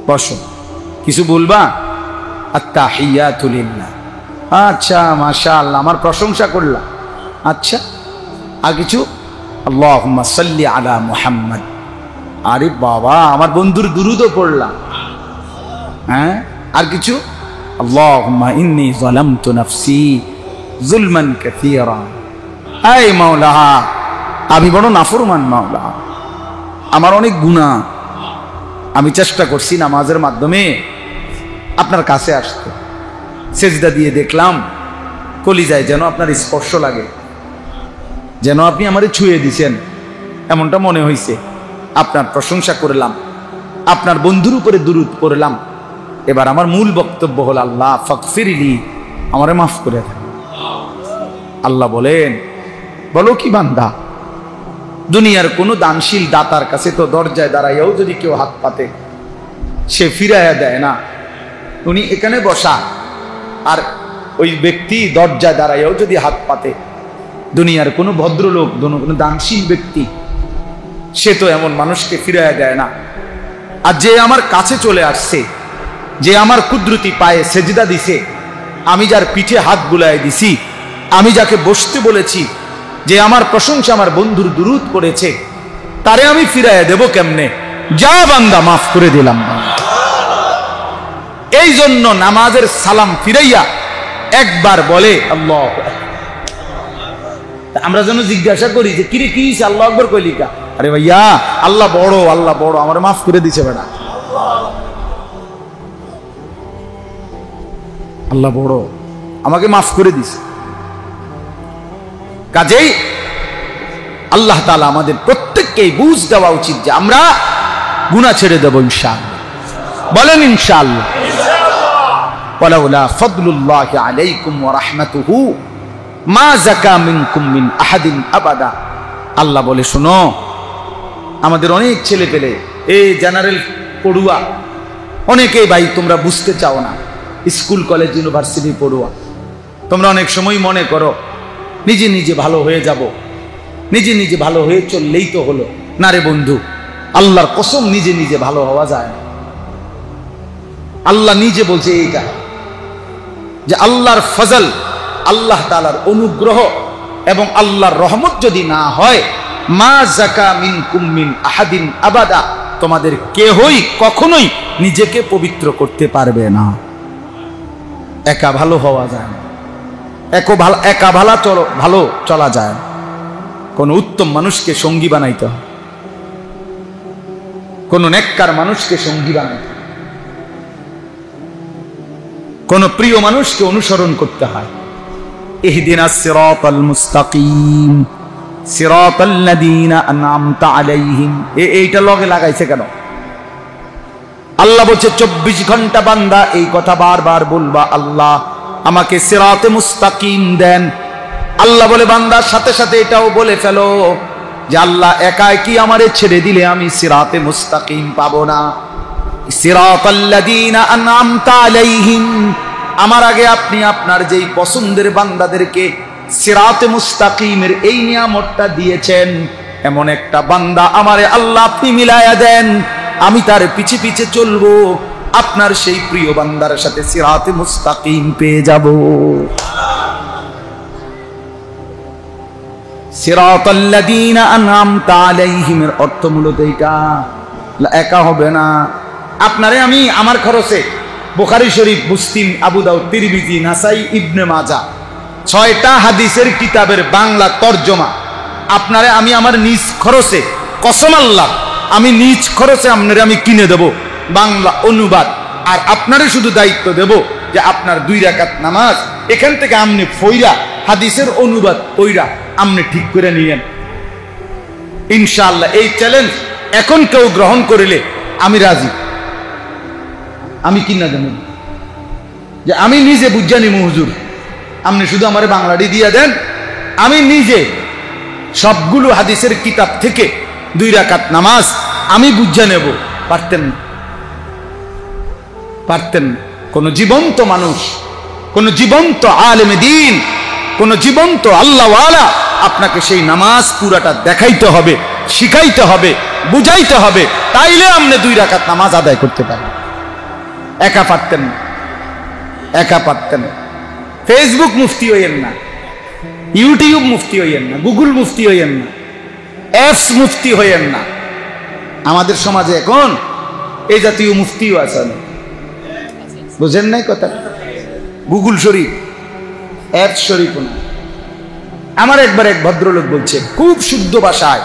A: বসো, কিছু বলবা? আত্তাহিয়াতু লিল্লাহ। আচ্ছা মাশাআল্লাহ, আমার প্রশংসা করলা। আচ্ছা আর কিছু? আল্লাহুম্মা সাল্লি আলা মুহাম্মদ। আরে বাবা, আমার বন্ধুর দুরূদও পড়লা। হ্যাঁ, আর কিছু? আল্লাহুম্মা ইন্নী যালামতু নাফসি যুলমান কাসীরা। এই মাওলা, আমি বড় নাফরমান মাওলা, আমার অনেক গুনাহ, আমি চেষ্টা করছি নামাজের মাধ্যমে আপনার কাছে আসতে। সেজদা দিয়ে দেখলাম কলিজায় যেন আপনার স্পর্শ লাগে, যেন আপনি আমারে ছুঁয়ে দিছেন, এমনটা মনে হয়েছে। আপনার প্রশংসা করলাম, আপনার বন্ধুর উপরে দুরূদ পড়লাম। এবার আমার মূল বক্তব্য হল, আল্লাহ ফাগফিরলি, আমারে মাফ করে দেন। আল্লাহ বলেন, বলো কি বান্দা, দুনিয়ার কোনো দানশীল দাতার কাছে তো দরজায় দাঁড়াইয়াও যদি কেউ হাত পাতে সে ফিরাইয়া দেয় না। উনি এখানে বসা, আর ওই ব্যক্তি দরজায় দাঁড়াইয়াও যদি হাত পাতে, দুনিয়ার কোনো ভদ্রলোক, কোনো দানশীল ব্যক্তি সে তো এমন মানুষকে ফিরাইয়া দেয় না। আর যে আমার কাছে চলে আসছে, যে আমার কুদরতি পায়ে সেজদা দিছে, আমি যার পিঠে হাত বুলায় দিছি, আমি যাকে বসতে বলেছি, যে আমার প্রশংসা আমার বন্ধুর দুরূদ করেছে, তারে আমি ফিরাইয়া দেব কেমনে? যা বান্দা, মাফ করে দিলাম। এই জন্য নামাজের সালাম ফিরাইয়া একবার বলে আল্লাহু আকবার। আমরা যেন জিজ্ঞাসা করি যে কিরে কি আল্লাহু আকবার কইলি কা? আরে ভাইয়া, আল্লাহ বড়, আল্লাহ বড়, আমার মাফ করে দিছে বেটা, আল্লাহ বড়, আমাকে মাফ করে দিছে। কাজেই আল্লাহ তাআলা আমাদের প্রত্যেককেই বুঝ দেওয়া উচিত যে আমরা গুনাহ ছেড়ে দেব ইনশাআল্লাহ। বলেন ইনশাআল্লাহ। ওয়ালাউলা ফাদলুল্লাহি আলাইকুম ওয়া রাহমাতুহু মা যাকা মিনকুম মিন আহাদিন আবাদা। আল্লাহ বলে, শোনো, আমাদের অনেক ছেলে পেলে এই জেনারেল পড়ুয়া, অনেকেই ভাই তোমরা বুঝতে চাও না, স্কুল কলেজ ইউনিভার্সিটি পড়ুয়া, তোমরা অনেক সময় মনে করো নিজে নিজে ভালো হয়ে যাব, নিজে নিজে ভালো হয়ে চললেই তো হলো। না রে বন্ধু, আল্লাহর কসম, নিজে নিজে ভালো হওয়া যায় না। আল্লাহ নিজে বলছে এইটা, যে আল্লাহর ফজল, আল্লাহ তাআলার অনুগ্রহ এবং আল্লাহর রহমত যদি না হয়, মা যাকা মিনকুম মিন আহাদিন আবাদা, তোমাদের কেহই কখনোই নিজেকে পবিত্র করতে পারবে না। একা ভালো হওয়া যায় না, একা ভালো চলা যায় না। কোন উত্তম মানুষকে সঙ্গী বানাইতে হয়, কোন নেককার মানুষকে সঙ্গী বানাইতে হয়, কোন প্রিয় মানুষকে অনুসরণ করতে হয়। ইহদিনাস সিরাতাল মুস্তাকিম সিরাতাল্লাযীনা আন'আমতা আলাইহিম, এইটা লগে লাগাইছে কেন? আল্লাহ বলছে 24 ঘন্টা বান্দা এই কথা বারবার বলবা, আল্লাহ আমাকে সিরাতে মুস্তাকিম দেন। আল্লাহ বলে, বান্দার সাথে সাথে এটাও বলে ফেলো যে আল্লাহ একাই কি আমারে ছেড়ে দিলে আমি সিরাতে মুস্তাকিম পাবো না। সিরাতাল্লাযীনা আন'আমতা আলাইহিম, আমার আগে আপনি আপনার যেই পছন্দের বান্দাদেরকে সিরাতে মুস্তাকিমের এই নিয়ামতটা দিয়েছেন, এমন একটা বান্দা আমারে আল্লাহ আপনি মিলায়া দেন, আমি তার পিছে পিছে চলবো, আপনার সেই প্রিয় বান্দার সাথে সিরাতে মুস্তাকিম পেয়ে যাব। সিরাতাল্লাযীনা আন'আমতা আলাইহিমের অর্থ মূলত এইটা। একা হবে না, আপনারে আমি আমার খরচে বুখারী শরীফ, মুসলিম, আবু দাউদ, তিরমিজি, নাসাই, ইবনে মাজাহ 6টা হাদিসের কিতাবের বাংলা তরজমা আপনারে আমি আমার নিজ খরচে, কসম আল্লাহ, আমি নিজ খরচে আপনারে আমি কিনে দেব বাংলা অনুবাদ। আর আপনারে শুধু দায়িত্ব দেব যে আপনার 2 রাকাত নামাজ এখান থেকে আপনি ফইরা হাদিসের অনুবাদ ওইরা আপনি ঠিক করে নিয়েন ইনশাআল্লাহ। এই চ্যালেঞ্জ এখন কেউ গ্রহণ করিলে আমি রাজি। আমি কি না জানেন যে আমি নিজে বুঝা নিমু হুজুর, আপনি শুধু আমার বাংলাটি দিয়ে দেন, আমি নিজে সবগুলো হাদিসের কিতাব থেকে 2 রাকাত নামাজ আমি বুঝা নেব। পারতেন না, পারতেন না। কোন জীবন্ত মানুষ, কোন জীবন্ত আলেমে দ্বীন, কোন জীবন্ত আল্লাহওয়ালা আপনাকে সেই নামাজ পুরাটা দেখাইতে হবে, শিখাইতে হবে, বুঝাইতে হবে, তাইলে আপনি 2 রাকাত নামাজ আদায় করতে পারবেন। একা পারতেন না, একা পারতেন না। ফেসবুক মুফতি হইয়েন না, ইউটিউব মুফতি হইয়েন না, গুগল মুফতি হইয়েন না, অ্যাপস মুফতি হইয়েন না। আমাদের সমাজে এখন এই জাতীয় মুফতিও আছে, বুঝেন নাই কথা? গুগল শরীফ, অ্যাপস শরীফ না। আমার একবার এক ভদ্রলোক বলছে খুব শুদ্ধ ভাষায়,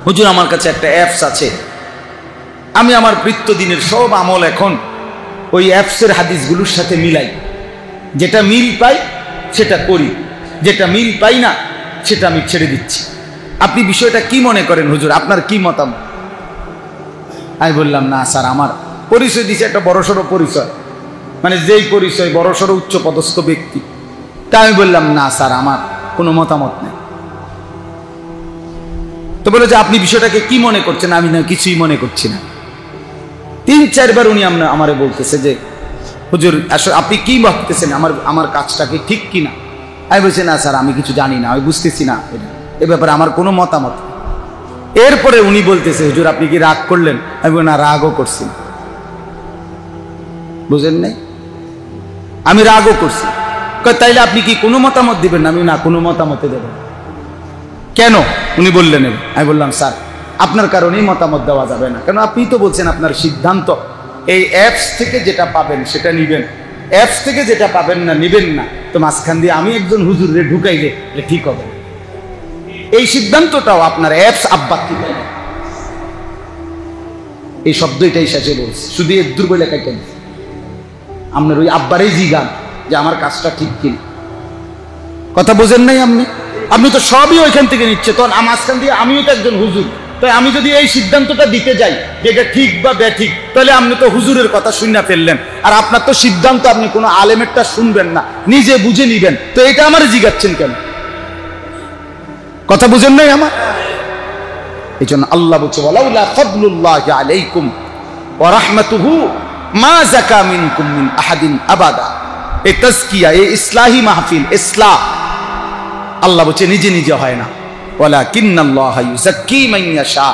A: হুজুর আমার কাছে একটা অ্যাপস আছে, আমি আমার বৃত্তদিনের সব আমল এখন ওই অ্যাপসের হাদিসগুলোর সাথে মিলাই, যেটা মিল পাই সেটা করি, যেটা মিল পাই না সেটা আমি ছেড়ে দিচ্ছি। আপনি বিষয়টা কি মনে করেন হুজুর, আপনার কি মতামত? আমি বললাম না স্যার, আমার পরিচয় দিছে একটা বড়সড় পরিচয়, মানে যেই পরিচয় বড়সড় উচ্চ পদস্থ ব্যক্তি। তা আমি বললাম না স্যার, আমার কোনো মতামত নেই। তো বলে যে আপনি বিষয়টাকে কি মনে করছেন? আমি না কিছুই মনে করছি না। 3-4 বার উনি আমারে বলতেছে যে হুজুর আসলে আপনি কি ভাবতেছেন, আমার কাজটা কি ঠিক কিনা? আমি বলছি না স্যার, আমি কিছু জানি না, আমি বুঝতেছি না এ ব্যাপারে আমার কোনো মতামত। এরপরে উনি বলতেছে হুজুর আপনি কি রাগ করলেন? আমি বলি না, রাগও করছি। বুঝেন নাই? আমি রাগও করছি। তাইলে আপনি কি কোনো মতামত দিবেন না? আমি না, কোনো মতামতে দেবেন। কেন? উনি বললেন। আমি বললাম স্যার আপনার কারণেই মতামত দেওয়া যাবে না, কেন আপনি তো বলছেন আপনার সিদ্ধান্ত এই অ্যাপস থেকে যেটা পাবেন সেটা নিবেন, অ্যাপস থেকে যেটা পাবেন না নিবেন না। তো মাঝখান দিয়ে আমি একজন হুজুরে ঢুকাইলে ঠিক হবে? এই সিদ্ধান্তটাও আপনার অ্যাপস আব্বা কি বলে, এই শব্দ এটাই শেষে বলছে, শুধু এর দুর্বলে কাইতে আপনার ওই আব্বারই জিগান যে আমার কাজটা ঠিক কিনা। কথা বোঝেন নাই আপনি? আপনি তো সবই ওইখান থেকে নিচ্ছে, তখন মাঝখান দিয়ে আমিও তো একজন হুজুর, তাই আমি যদি এই সিদ্ধান্তটা দিতে যাই যে এটা ঠিক বা বেঠিক, তাহলে আপনি তো হুজুরের কথা শুনে ফেললেন। আর আপনার তো সিদ্ধান্ত আপনি কোনো আলেমেরটা শুনবেন না, নিজে বুঝে নিবেন। তো এটা আমার জিগাচ্ছেন কেন? কথা বুঝেন নাই আমার? এই জন্য আল্লাহ বলছে ওয়ালাউলা ফাদলুল্লাহি আলাইকুম ওয়া রাহমাতুহু মা যাকা মিনকুম মিন আহাদিন আবাদা। এই তাজকিয়া, এই ইসলাহি মাহফিল, ইসলাহ আল্লাহ বলছে নিজে নিজে হয় না। ওয়ালাকিন্নাল্লাহা ইউযাক্কি মান ইয়াশা,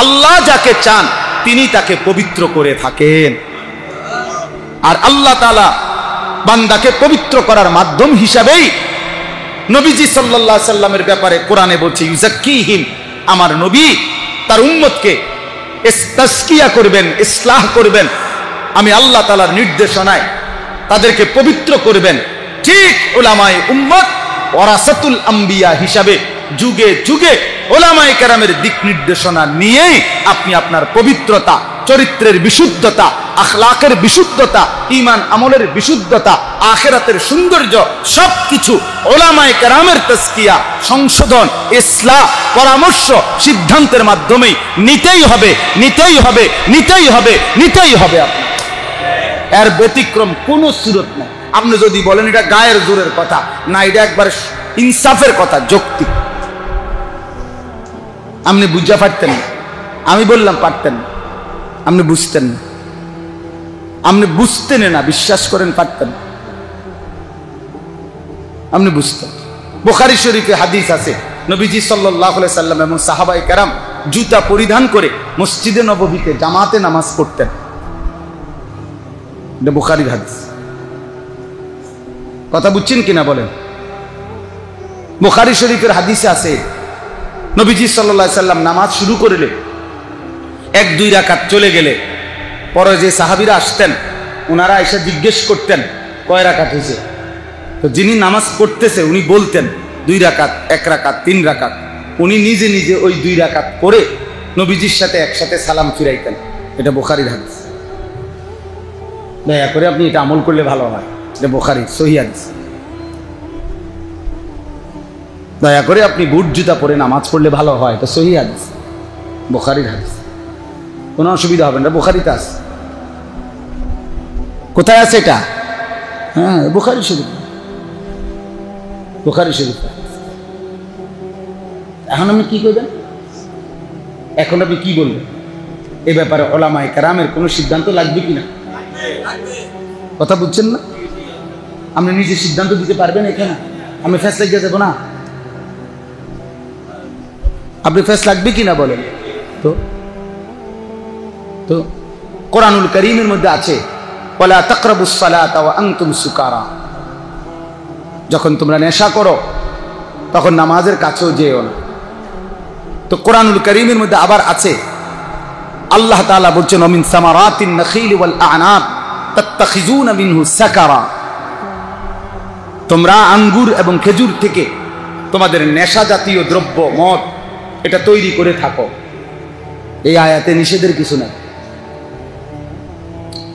A: আল্লাহ যাকে চান তিনি তাকে পবিত্র করে থাকেন। আর আল্লাহ তাআলা বান্দাকে পবিত্র করার মাধ্যম হিসাবেই নবীজি সাল্লাল্লাহু আলাইহি সাল্লামের ব্যাপারে কোরআনে বলছে ইউযাক্কিহিম, আমার নবী তার উম্মতকে তাজকিয়া করবেন, ইসলাহ করবেন। আমি আল্লাহ তাআলার নির্দেশনায় তাদেরকে পবিত্র করবেন। ঠিক উলামায়ে উম্মত ওয়ারাসাতুল আম্বিয়া হিসাবে যুগে যুগে উলামায়ে কেরামের দিক নির্দেশনা নিয়েই আপনি আপনার পবিত্রতা, চরিত্রের বিশুদ্ধতা, আখলাকের বিশুদ্ধতা, ঈমান আমলের বিশুদ্ধতা, আখিরাতের সৌন্দর্য সবকিছু উলামায়ে কেরামের তাজকিয়া, সংশোধন, ইসলাহ, পরামর্শ, সিদ্ধান্তের মাধ্যমেই নিতেই হবে, নিতেই হবে, নিতেই হবে, নিতেই হবে। আপনি এর ব্যতিক্রম কোনো সুরত নাই। আপনি যদি বলেন এটা গায়ের জোরের কথা, না এটা একবার ইনসাফের কথা, যৌক্তিক। আপনি বুঝা পারতেন না, আমি বললাম পারতেন না, আপনি বুঝতেন না, আপনি বুঝতেন না, বিশ্বাস করেন পারতেন, আপনি বুঝতেন। বুখারী শরীফে হাদিস আছে নবীজি সাল্লাল্লাহু আলাইহি সাল্লাম এবং সাহাবায়ে কেরাম জুতা পরিধান করে মসজিদে নববীতে জামাতে নামাজ পড়তেন। এটা বুখারীর হাদিস। কথা বুঝছেন কিনা বলেন? বুখারী শরীফের হাদিসে আছে নবীজি সাল্লাল্লাহু আলাইহি সাল্লাম নামাজ শুরু করলে 1-2 রাকাত চলে গেলে পরে যে সাহাবীরা আসতেন ওনারা এসে জিজ্ঞেস করতেন কয় রাকাত হয়েছে। তো যিনি নামাজ পড়তেছে উনি বলতেন 2 রাকাত, 1 রাকাত, 3 রাকাত। উনি নিজে নিজে ওই 2 রাকাত করে নবীজির সাথে একসাথে সালাম ফিরাইতেন। এটা বুখারীর হাদিস। দয়া করে আপনি এটা আমল করলে ভালো হয়, এটা বুখারীর সহিহ হাদিস। দয়া করে আপনি বুট জুতা পরে নামাজ পড়লে ভালো হয়, এটা সহিহ হাদিস, বুখারীর হাদিস, কোনো অসুবিধা হবে না, বুখারীতে আছে। কোথায় আছে এটা? হ্যাঁ, বুখারী শরীফ, বুখারী শরীফ। এখন আপনি কি করবেন? এখন আপনি কি বলবেন এ ব্যাপারে? উলামায়ে কেরামের কোনো সিদ্ধান্ত লাগবে কিনা? কথা বুঝছেন না? আপনি নিজে সিদ্ধান্ত দিতে পারবেন এখানে? আমি ফেসলা গিয়ে যাবো না? আপনি ফেস লাগবে কিনা বলেন তো? তো কোরআনুল কারীমের মধ্যে আছে ওয়ালা তাকরাবুস সালাতা ওয়া আনতুম সুকারা, যখন তোমরা নেশা করো তখন নামাজের কাছেও যেও না। তো কোরআনুল কারীমের মধ্যে আবার আছে, আল্লাহ তাআলা বলছেন মিন সামারাতিন নাখিল ওয়াল আ'নাব তাত্তাখিজুনা মিনহু সাকারা, তোমরা আঙ্গুর এবং খেজুর থেকে তোমাদের নেশা জাতীয় দ্রব্য মদ এটা তৈরি করে থাকো। এই আয়াতে নিষেধের কিছু নাই,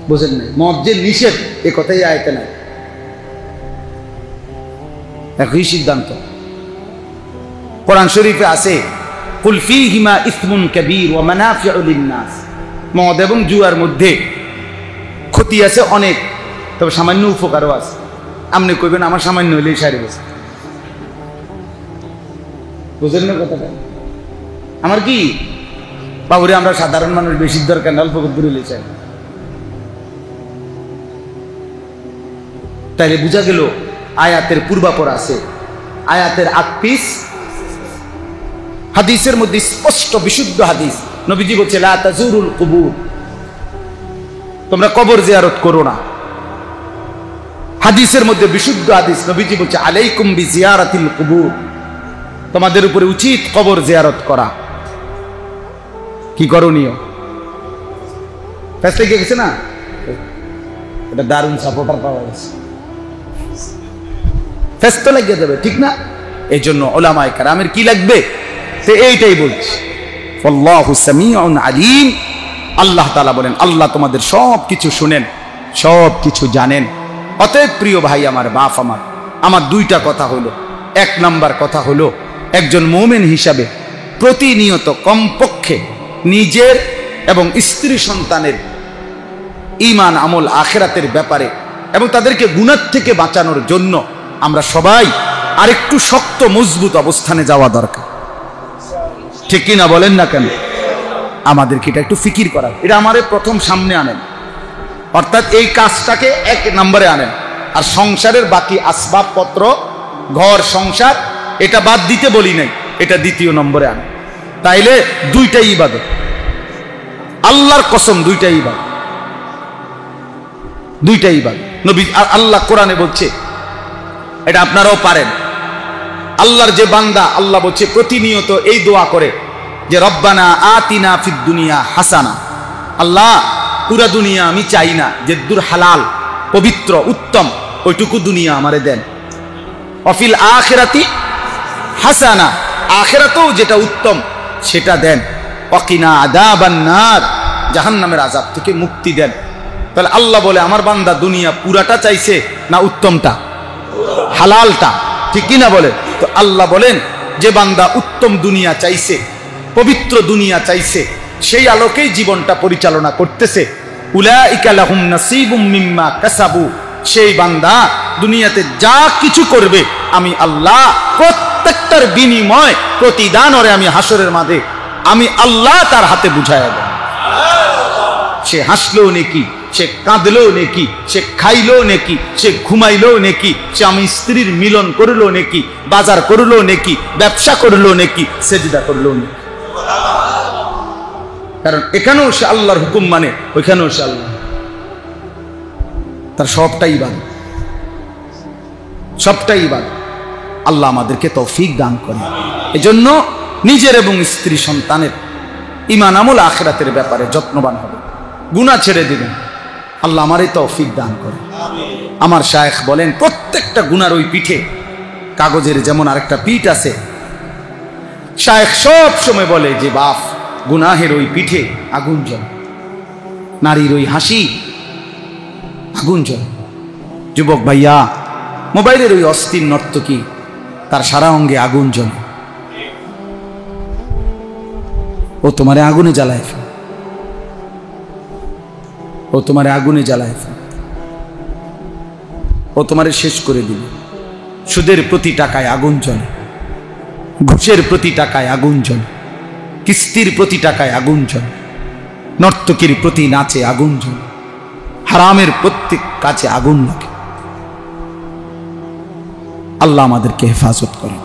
A: বুঝেন নাই? মদ যে নিষেধ এ কথাই আয়াতে নাই, একই সিদ্ধান্ত। কোরআন শরীফে আছে কুল ফীহিমা ইসমুন কাবীর ওয়া মানাফিউ লিন-নাস, মদ এবং জুয়ার মধ্যে ক্ষতি আছে অনেক, তবে সামান্য উপকারও আছে। আপনি কইবেন আমার সামান্য হইলেই সারি বসে, বুঝেন না কথাটা? আমার কি বাবুরে, আমরা সাধারণ মানুষ, বেশি দরকার না, অল্প করে হইলে চাই। তাইলে বোঝা গেল আয়াতের পূর্বাপর আছে, আয়াতের আকপিস হাদিসের মধ্যে স্পষ্ট বিশুদ্ধ হাদিস। নবীজি বলছে লা তাজুরুল কুবুর, তোমরা কবর জিয়ারত করো না। হাদিসের মধ্যে বিশুদ্ধ হাদিস, নবীজি বলছে আলাইকুম বিজিয়ারাতিল কুবুর, তোমাদের উপরে উচিত কবর জিয়ারত করা। কি করণীয়? ফেসলে গেছে না, এটা দারুণ সাপোর্টার পাওয়া গেছে, ফেস তো লাগিয়ে যাবে, ঠিক না? এই জন্য উলামায়ে কেরামের কি লাগবে? তো এইটাই বলছি, আল্লাহু সামিউন আলিম। আল্লাহ তাআলা বলেন আল্লাহ তোমাদের সব কিছু শুনেন, সব কিছু জানেন। অতএব প্রিয় ভাই আমার, বাপ আমার দুইটা কথা হলো। এক নাম্বার কথা হলো, একজন মুমিন হিসাবে প্রতিনিয়ত কমপক্ষে নিজের এবং স্ত্রী সন্তানের ঈমান আমল আখিরাতের ব্যাপারে এবং তাদেরকে গুনাহ থেকে বাঁচানোর জন্য আমরা সবাই আরেকটু শক্ত মজবুত অবস্থানে যাওয়া দরকার, ঠিক কিনা বলেন না কেন? আমাদেরকে এটা একটু ফিকির করা, এটা আমারে প্রথম সামনে আনেন, অর্থাৎ এই কাজটাকে এক নম্বরে আনেন। আর সংসারের বাকি আসবাবপত্র, ঘর সংসার, এটা বাদ দিতে বলি নাই, এটা দ্বিতীয় নম্বরে আনেন। তাইলে দুইটাই ইবাদত, আল্লাহর কসম দুইটাই ইবাদত, দুইটাই ইবাদত। নবী আল্লাহ কোরআনে বলছে, এটা আপনারাও পারেন। আল্লাহর যে বান্দা, আল্লাহ বলছে প্রতিনিয়ত এই দোয়া করে যে রব্বানা আতিনা ফিদ দুনিয়া হাসানা, আল্লাহ পুরা দুনিয়া আমি চাই না, যে দূর হালাল পবিত্র উত্তম ওইটুকু দুনিয়া আমারে দেন। অফিল আখিরাতি হাসানা, আখিরাতেও যেটা উত্তম সেটা দেন। ওয়াকিনা আযাবান নার, জাহান্নামের আযাব থেকে মুক্তি দেন। তাহলে আল্লাহ বলে আমার বান্দা দুনিয়া পুরাটা চাইছে না উত্তমটা, হালালটা, ঠিক কিনা বলে? তো আল্লাহ বলেন যে বান্দা উত্তম দুনিয়া চাইছে, পবিত্র দুনিয়া চাইছে, সেই আলোকেই জীবনটা পরিচালনা করতেছে, উলাইকা লাহুম নাসিবুম মিম্মা কাসাবু, সেই বান্দা দুনিয়াতে যা কিছু করবে আমি আল্লাহ প্রত্যেকটার বিনিময় প্রতিদান ওরে আমি হাসরের মাঠে আমি আল্লাহ তার হাতে বুঝাইয়া দেব। সে হাসলেও নেকি, সে কাঁদলেও নেকি, সে খাইলেও নেকি, সে ঘুমাইলেও নেকি, সে আমি স্ত্রীর মিলন করলেও নেকি, বাজার করলেও নেকি, ব্যবসা করলেও নেকি, সেজদা করলেও নেকি। কারণ এখানেও সে আল্লাহর হুকুম মানে, ওইখানেও সে আল্লাহ, তার সবটাই ইবাদত, সবটাই ইবাদত। আল্লাহ আমাদেরকে তৌফিক দান করেন। এজন্য নিজের এবং স্ত্রী সন্তানের ঈমান আমল আখিরাতের ব্যাপারে যত্নবান হবে, গুনাহ ছেড়ে দিবেন। আল্লাহ আমারই তৌফিক দান করে। আমার শায়েখ বলেন প্রত্যেকটা গুনার ওই পিঠে কাগজের যেমন আরেকটা পিঠ আছে। শায়েখ সব সময় বলে যে বাপ, গুনাহের ওই পিঠে আগুন জ্বলে, নারীর ওই হাসি আগুন জ্বলে। যুবক ভাইয়া, মোবাইলের ওই অস্থির নর্তকী তার সারা অঙ্গে আগুন জ্বলে, ও তোমারে আগুনে জ্বালায় ফেল, ও তোমারে আগুনে জ্বালায় ফেল, ও তোমারে শেষ করে দিবে। সুদের প্রতি টাকায় আগুন জ্বলে, ঘুষের প্রতি টাকায় আগুন জ্বলে, কিস্তির প্রতি টাকায় আগুন জ্বলে, নর্তকীর প্রতি নাচে আগুন জ্বলে, হারামের প্রত্যেক কাছে আগুন লাগে। আল্লাহ আমাদেরকে হেফাজত করেন,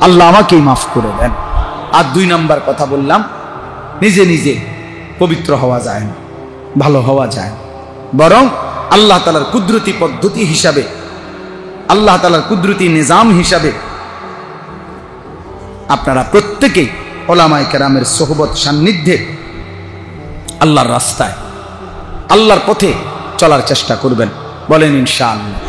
A: আল্লাহ আমাকেই মাফ করে দেন। আর 2 নাম্বার কথা বললাম, নিজে নিজে পবিত্র হওয়া যায় না, ভালো হওয়া যায় না, বরং আল্লাহ তাআলার কুদরতি পদ্ধতি হিসাবে, আল্লাহ তাআলার কুদরতি নিজাম হিসাবে আপনারা প্রত্যেকেই উলামায়ে কেরামের সোহবত সান্নিধ্যে আল্লাহর রাস্তায়, আল্লাহর পথে চলার চেষ্টা করবেন। বলেন ইনশাআল্লাহ।